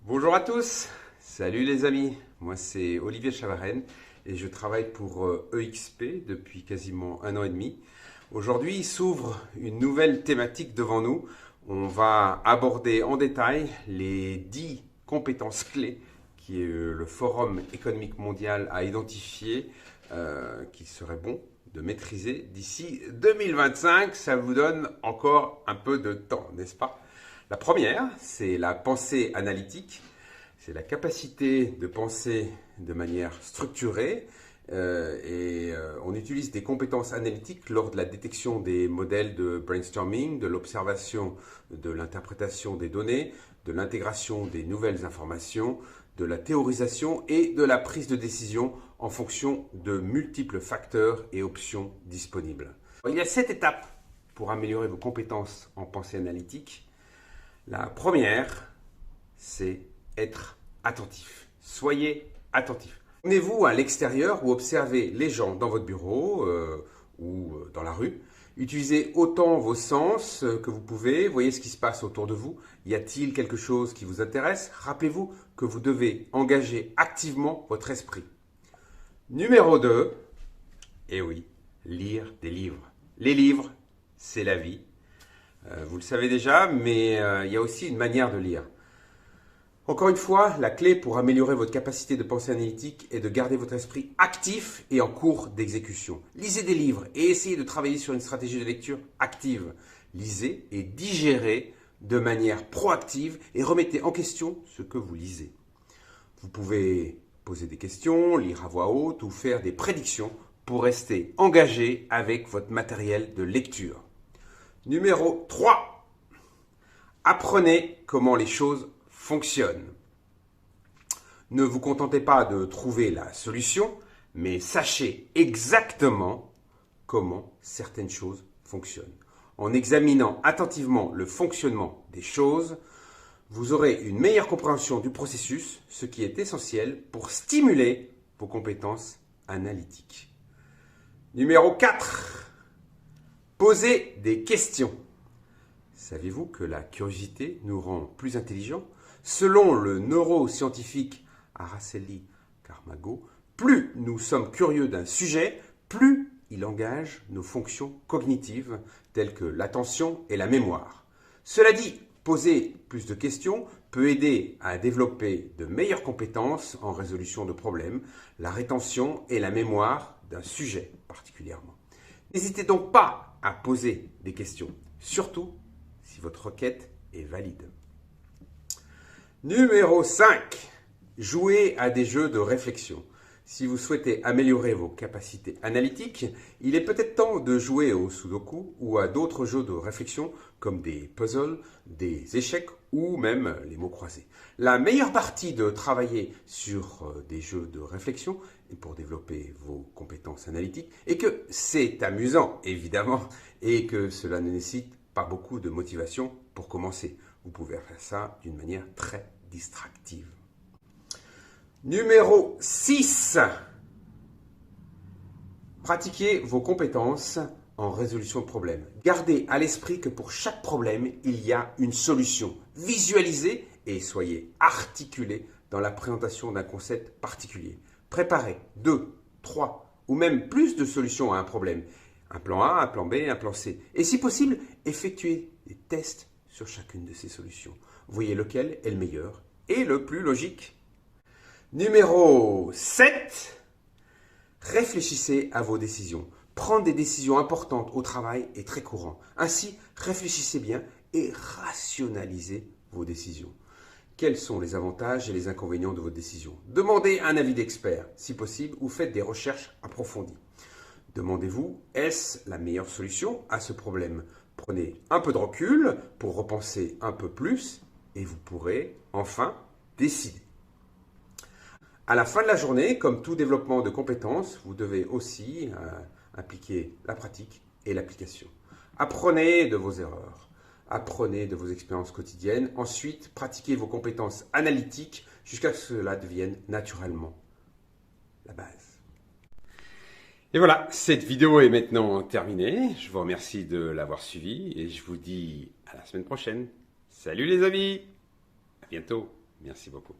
Bonjour à tous, salut les amis, moi c'est Olivier Chavarenne et je travaille pour EXP depuis quasiment 1 an et demi. Aujourd'hui il s'ouvre une nouvelle thématique devant nous. On va aborder en détail les 10 compétences clés que le Forum économique mondial a identifié qu'il serait bon de maîtriser d'ici 2025. Ça vous donne encore un peu de temps, n'est-ce pas? La première, c'est la pensée analytique. C'est la capacité de penser de manière structurée on utilise des compétences analytiques lors de la détection des modèles de brainstorming, de l'observation de l'interprétation des données, de l'intégration des nouvelles informations, de la théorisation et de la prise de décision en fonction de multiples facteurs et options disponibles. Il y a 7 étapes pour améliorer vos compétences en pensée analytique. La première, c'est être attentif. Soyez attentif. Tournez-vous à l'extérieur ou observez les gens dans votre bureau ou dans la rue. Utilisez autant vos sens que vous pouvez. Voyez ce qui se passe autour de vous. Y a-t-il quelque chose qui vous intéresse? Rappelez-vous que vous devez engager activement votre esprit. Numéro 2, eh oui, lire des livres. Les livres, c'est la vie. Vous le savez déjà, mais il y a aussi une manière de lire. Encore une fois, la clé pour améliorer votre capacité de pensée analytique est de garder votre esprit actif et en cours d'exécution. Lisez des livres et essayez de travailler sur une stratégie de lecture active. Lisez et digérez de manière proactive et remettez en question ce que vous lisez. Vous pouvez poser des questions, lire à voix haute ou faire des prédictions pour rester engagé avec votre matériel de lecture. Numéro 3. Apprenez comment les choses fonctionnent. Ne vous contentez pas de trouver la solution, mais sachez exactement comment certaines choses fonctionnent. En examinant attentivement le fonctionnement des choses, vous aurez une meilleure compréhension du processus, ce qui est essentiel pour stimuler vos compétences analytiques. Numéro 4. Posez des questions. Saviez-vous que la curiosité nous rend plus intelligents? Selon le neuroscientifique Araceli Camargo, plus nous sommes curieux d'un sujet, plus il engage nos fonctions cognitives telles que l'attention et la mémoire. Cela dit, poser plus de questions peut aider à développer de meilleures compétences en résolution de problèmes, la rétention et la mémoire d'un sujet particulièrement. N'hésitez donc pas à poser des questions, surtout si votre requête est valide. Numéro 5. Jouez à des jeux de réflexion. Si vous souhaitez améliorer vos capacités analytiques, il est peut-être temps de jouer au Sudoku ou à d'autres jeux de réflexion comme des puzzles, des échecs ou même les mots croisés. La meilleure partie de travailler sur des jeux de réflexion et pour développer vos compétences analytiques est que c'est amusant évidemment et que cela ne nécessite pas beaucoup de motivation pour commencer. Vous pouvez faire ça d'une manière très distractive. Numéro 6. Pratiquez vos compétences en résolution de problèmes. Gardez à l'esprit que pour chaque problème, il y a une solution. Visualisez et soyez articulé dans la présentation d'un concept particulier. Préparez 2, 3 ou même plus de solutions à un problème. Un plan A, un plan B, un plan C. Et si possible, effectuez des tests sur chacune de ces solutions. Voyez lequel est le meilleur et le plus logique. Numéro 7. Réfléchissez à vos décisions. Prendre des décisions importantes au travail est très courant. Ainsi, réfléchissez bien et rationalisez vos décisions. Quels sont les avantages et les inconvénients de votre décision? Demandez un avis d'expert, si possible, ou faites des recherches approfondies. Demandez-vous, est-ce la meilleure solution à ce problème? Prenez un peu de recul pour repenser un peu plus et vous pourrez enfin décider. À la fin de la journée, comme tout développement de compétences, vous devez aussi impliquer la pratique et l'application. Apprenez de vos erreurs, apprenez de vos expériences quotidiennes, ensuite pratiquez vos compétences analytiques jusqu'à ce que cela devienne naturellement la base. Et voilà, cette vidéo est maintenant terminée. Je vous remercie de l'avoir suivie et je vous dis à la semaine prochaine. Salut les amis, à bientôt. Merci beaucoup.